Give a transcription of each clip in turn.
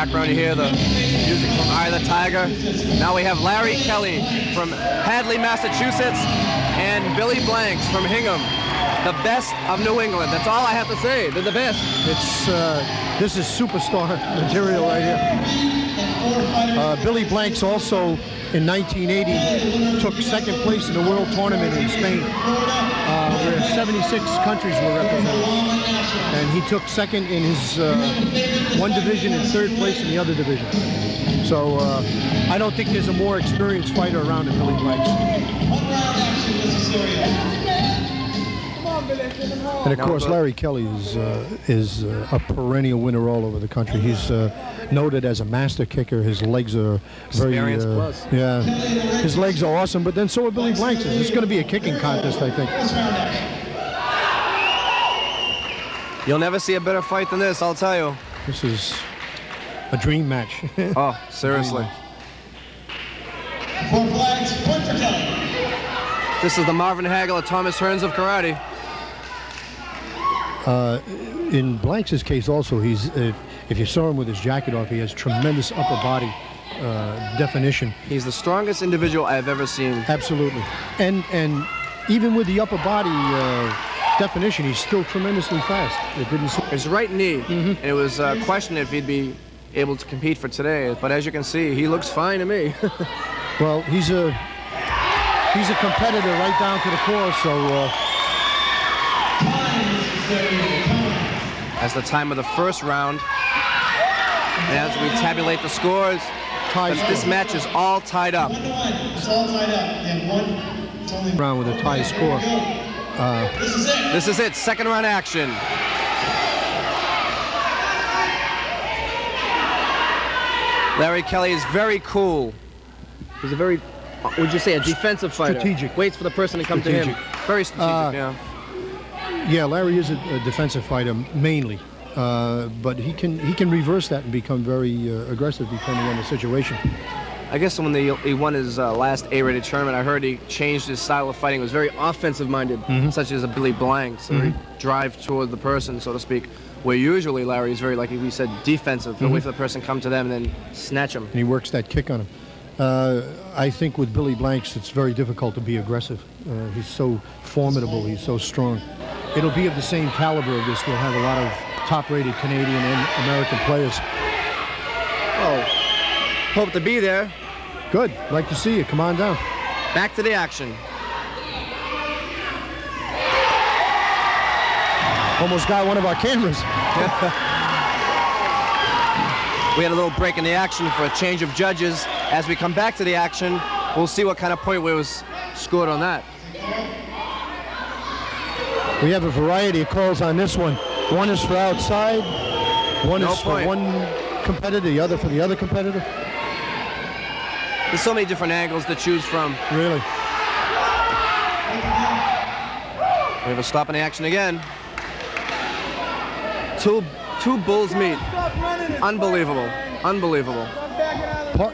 background you hear the music from Eye of the Tiger. Now we have Larry Kelley from Hadley, Massachusetts, and Billy Blanks from Hingham. The best of New England. That's all I have to say. They're the best. This is superstar material right here. Billy Blanks also in 1980 took second place in the World Tournament in Spain, where 76 countries were represented. And he took second in his one division and third place in the other division. So I don't think there's a more experienced fighter around than Billy Blanks. And of course, Larry Kelley is a perennial winner all over the country. He's noted as a master kicker. His legs are very plus. Yeah, his legs are awesome. But then so are Billy Blanks'. It's going to be a kicking contest, I think. You'll never see a better fight than this, I'll tell you. This is a dream match. Oh, seriously. Four flags, point for Kelley. This is the Marvin Hagel of Thomas Hearns of karate. In Blanks' case also, if you saw him with his jacket off, he has tremendous upper body definition. He's the strongest individual I've ever seen. Absolutely. And even with the upper body definition, he's still tremendously fast. His right knee, and it was questioned if he'd be able to compete for today, but as you can see, he looks fine to me. Well, he's a competitor right down to the core, so... That's the time of the first round. And as we tabulate the scores, this match is all tied up. It's all tied up. And one round with a tie score. This is it. Second round action. Larry Kelley is very cool. He's a very, would you say, a defensive fighter? Strategic. Waits for the person to come to him. Very strategic, yeah. Yeah, Larry is a defensive fighter mainly, but he can reverse that and become very aggressive depending on the situation. I guess when he won his last A-rated tournament, I heard he changed his style of fighting. It was very offensive-minded, such as a Billy Blanks, so he drive toward the person, so to speak. Where usually Larry is very, like we said, defensive. He'll wait for the person to come to them and then snatch him. And he works that kick on him. I think with Billy Blanks, it's very difficult to be aggressive. He's so formidable. He's so strong. It'll be of the same caliber of this. We'll have a lot of top-rated Canadian and American players. Oh, hope to be there. Good. Like to see you. Come on down. Back to the action. Almost got one of our cameras. We had a little break in the action for a change of judges. As we come back to the action, we'll see what kind of point was scored on that. We have a variety of calls on this one. One is for outside, one is for one competitor, the other for the other competitor. There's so many different angles to choose from. Really? We have a stop in the action again. Two bulls meet. Unbelievable. Unbelievable.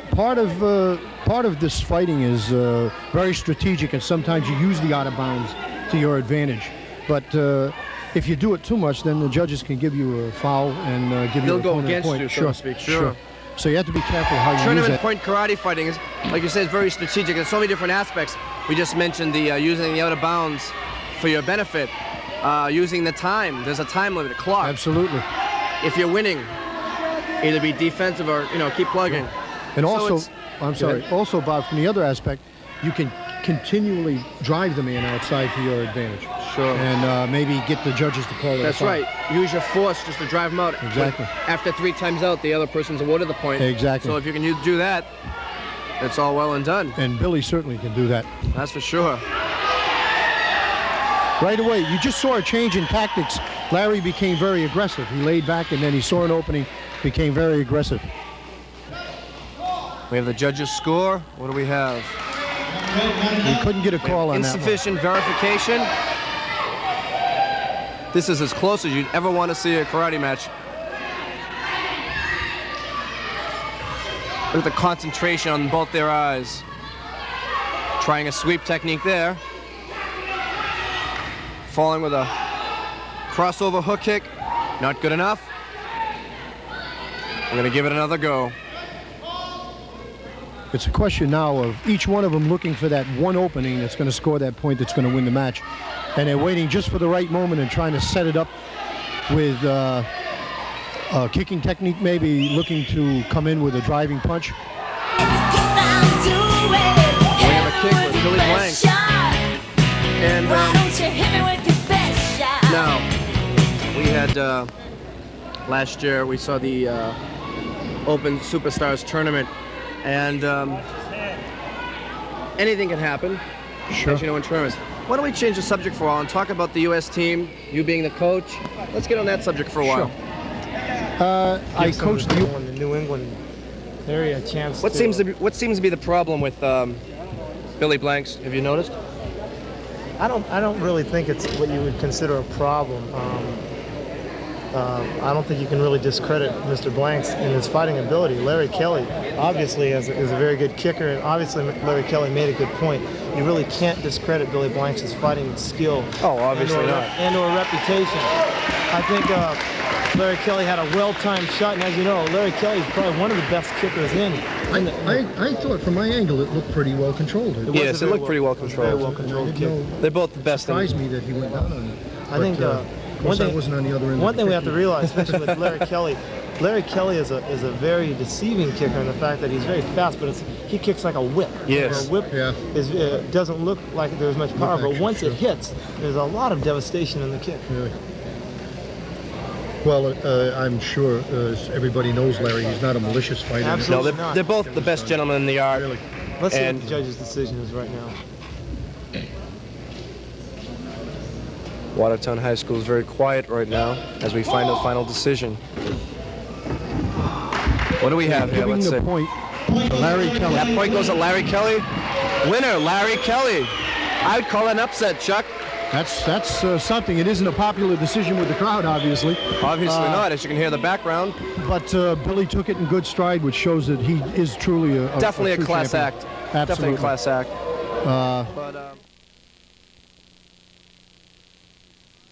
Part of this fighting is very strategic, and sometimes you use the out of bounds to your advantage. But if you do it too much, then the judges can give you a foul and give you a point. They'll go against you, so to speak. Sure. So you have to be careful how you use it. Tournament point karate fighting is, like you said, very strategic. There's so many different aspects. We just mentioned the using the out of bounds for your benefit. Using the time. There's a time limit, a clock. Absolutely. If you're winning, either be defensive or keep plugging. And also, so I'm sorry. Also, Bob, from the other aspect, you can continually drive the man outside to your advantage. Sure. And maybe get the judges to call it. That's right. Use your force just to drive them out. Exactly. After 3 times out, the other person's awarded the point. Exactly. So if you can do that, it's all well and done. And Billy certainly can do that. That's for sure. Right away, you just saw a change in tactics. Larry became very aggressive. He laid back, and then he saw an opening, became very aggressive. We have the judges' score. What do we have? We couldn't get a call on that one. Insufficient verification. This is as close as you'd ever want to see a karate match. Look at the concentration on both their eyes. Trying a sweep technique there. Falling with a crossover hook kick. Not good enough. We're going to give it another go. It's a question now of each one of them looking for that one opening that's going to score that point that's going to win the match. And they're waiting just for the right moment and trying to set it up with kicking technique, maybe looking to come in with a driving punch. We have a kick with Billy Blanks. And now, we had, last year, we saw the Open Superstars tournament. And anything can happen, Sure. as you know, in tournaments. Why don't we change the subject for a while and talk about the U.S. team, you being the coach. Let's get on that subject for a while. I coached the New England area a chance. What seems to be the problem with Billy Blanks? Have you noticed? I don't really think it's what you would consider a problem. I don't think you can really discredit Mr. Blanks in his fighting ability. Larry Kelley obviously is a very good kicker, and obviously Larry Kelley made a good point. You really can't discredit Billy Blanks' fighting skill. Oh, obviously not. And/or reputation. I think Larry Kelley had a well-timed shot, and as you know, Larry Kelley is probably one of the best kickers in. I thought from my angle it looked pretty well controlled. Yes, it looked pretty well controlled. Very well controlled kick. They're both the best. It surprised me that he went down on it. I think one thing wasn't on the other end. One thing we have to realize, especially with Larry Kelley, Larry Kelley is a very deceiving kicker in the fact that he's very fast, but he kicks like a whip. Yes. A whip doesn't look like there's much power, but once it hits, there's a lot of devastation in the kick. Really? Well, I'm sure everybody knows Larry. He's not a malicious fighter. Absolutely. No, they're both the best gentlemen in the art. Really. Let's see what the judge's decision is right now. Watertown High School is very quiet right now as we find the final decision. What do we have here? Giving Let's the see. point to Larry Kelley. That point goes to Larry Kelley. Winner, Larry Kelley. I'd call it an upset, Chuck. That's something. It isn't a popular decision with the crowd, obviously. Obviously not, as you can hear the background. But Billy took it in good stride, which shows that he is truly Definitely a true class champion. act. Absolutely. Definitely a class act.